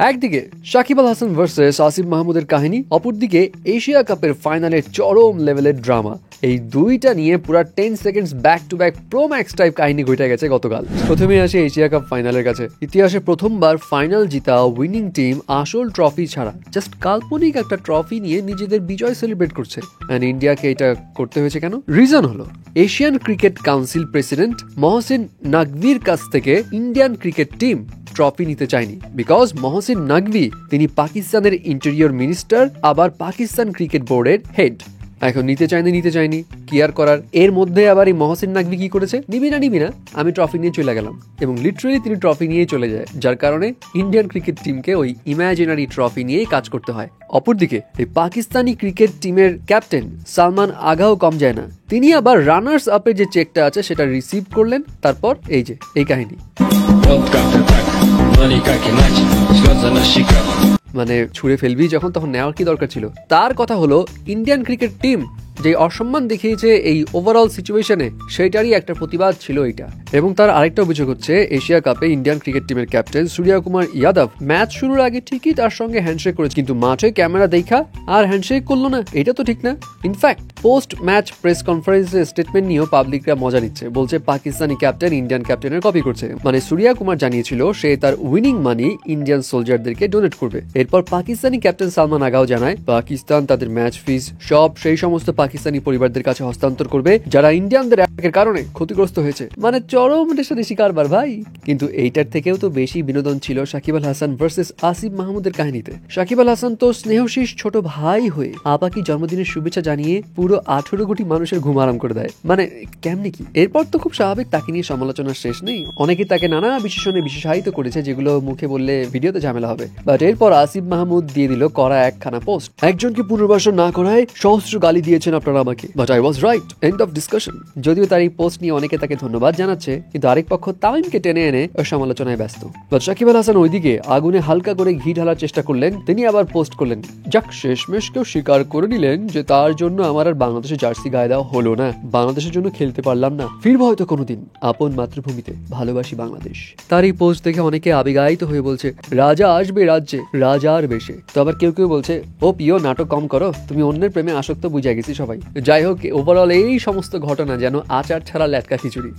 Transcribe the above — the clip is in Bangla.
একদিকে সাকিব আল হাসান ভার্সেস আসিফ মাহমুদের কাহিনী, অপরদিকে এশিয়া কাপের ফাইনালের চরম লেভেলের ড্রামা। এই দুইটা নিয়ে পুরা 10 seconds back to back pro max type কাহিনী ঘটে গেছে গতকাল। প্রথমে আসে এশিয়া কাপ ফাইনালের কাছে। ইতিহাসে প্রথমবার ফাইনাল জিতা উইনিং টিম আসল ট্রফি ছাড়া জাস্ট কাল্পনিক একটা ট্রফি নিয়ে নিজেদের বিজয় সেলিব্রেট করছে। এন্ড ইন্ডিয়াকে এটা করতে হয়েছে কেন? রিজন হলো Asian cricket council president Mohsin নাকভির কাছ থেকে ইন্ডিয়ান ক্রিকেট টিম ট্রফি নিতে চায়নি। বিকজ মহসিন নাকভি তিনি পাকিস্তানের ইন্টেরিয়র মিনিস্টার, আবার পাকিস্তান ক্রিকেট বোর্ডের হেড। এখন নিতে চাইনি কি আর করার। এর মধ্যে আবার এই মহসিন নাকভি কি করেছে, নিবি না আমি ট্রফি নিয়ে চলে গেলাম, এবং লিটারালি তিনি ট্রফি নিয়ে চলে যায়, যার কারণে ইন্ডিয়ান ক্রিকেট টিমকে ওই ইমাজিনারি ট্রফি নিয়েই কাজ করতে হয়। অপরদিকে এই পাকিস্তানি ক্রিকেট টিমের ক্যাপ্টেন সালমান আগাও কম যায় না, তিনি আবার রানার্স আপের যে চেকটা আছে সেটা রিসিভ করলেন। তারপর এই যে এই কাহিনী, মানে ছুঁড়ে ফেলবি যখন তখন নেওয়ার কি দরকার ছিল। তার কথা হলো ইন্ডিয়ান ক্রিকেট টিম যে অসম্মান দেখিয়েছে এই ওভারঅল সিচুয়েশনে, সেইটারই একটা প্রতিবাদ ছিল এটা। এবং তার আরেকটা অভিযোগ হচ্ছে এশিয়া কাপে ইন্ডিয়ান ক্রিকেট টিমের ক্যাপ্টেন সূর্য কুমার যাদব ম্যাচ শুরুর আগে ঠিকই তার সঙ্গে হ্যান্ডশেক করেছে, কিন্তু মাঠে ক্যামেরা দেখা আর হ্যান্ডশেক করলো না, এটা তো ঠিক না। ইনফ্যাক্ট পোস্ট ম্যাচ প্রেস কনফারেন্সে স্টেটমেন্ট নিয়েও পাবলিকরা মজা নিচ্ছে, বলছে পাকিস্তানি ক্যাপ্টেন ইন্ডিয়ান ক্যাপ্টেনের কপি করছে। মানে সূর্য কুমার জানিয়েছিল সে তার উইনিং মানি ইন্ডিয়ান সোলজারদেরকে ডোনেট করবে। এরপর পাকিস্তানি ক্যাপ্টেন সালমান আগাও জানায় পাকিস্তান তাদের ম্যাচ ফিস সব সেই সমস্ত পাকিস্তানি পরিবারদের কাছে হস্তান্তর করবে যারা ইন্ডিয়ানদের অ্যাটাকের কারণে ক্ষতিগ্রস্ত হয়েছে। মানে চরম রেশারেশি কারবার ভাই। কিন্তু এইটার থেকেও তো বেশি বিনোদন ছিল সাকিব আল হাসান ভার্সেস আসিফ মাহমুদের কাহিনীতে। সাকিব আল হাসান তো স্নেহশীষ ছোট ভাই হয়ে আপাকি জন্মদিনের শুভেচ্ছা জানিয়ে পুরো 18 কোটি মানুষের ঘুম আরাম করে দেয়। মানে কেমনি কি? এরপর তো খুব স্বাভাবিক তাকে নিয়ে সমালোচনার শেষ নেই। অনেকে তাকে নানা বিশেষণে বিশেষায়িত করেছে, যেগুলো মুখে বললে ভিডিওতে ঝামেলা হবে। বাট এরপর আসিফ মাহমুদ দিয়ে দিল করা একখানা পোস্ট। একজনকে পুনর্বাসন না করায় সহস্র গালি দিয়েছেন আপনারা আমাকে, but I was right, end of discussion. যদিও তার এই পোস্ট নিয়ে অনেকে তাকে ধন্যবাদ জানাচ্ছে, কিন্তু আরেক পক্ষ তামিমকে টেনে এনে সমালোচনায় ব্যস্ত। বাট সাকিব আল হাসান ওইদিকে আগুনে হালকা করে ঘি ঢালার চেষ্টা করলেন। তিনি আবার পোস্ট করলেন, যাক শেষমেশ কেউ স্বীকার করে নিলেন যে তার জন্য আমার আর বাংলাদেশে জার্সি গায়ে দেওয়া হলো না, বাংলাদেশের জন্য খেলতে পারলাম না, ফিরবো হয়তো কোনোদিন আপন মাতৃভূমিতে, ভালোবাসি বাংলাদেশ। তার এই পোস্ট দেখে অনেকে আবেগায়িত হয়ে বলছে রাজা আসবে রাজ্যে রাজার বেশে। তো আবার কেউ কেউ বলছে ও প্রিয় নাটক কম করো, তুমি অন্যের প্রেমে আসক্ত বুঝে গেছি সবাই। যাই হোক, ওভারঅল এই সমস্ত ঘটনা যেন আচার ছাড়া ল্যাটকা খিচুড়ি।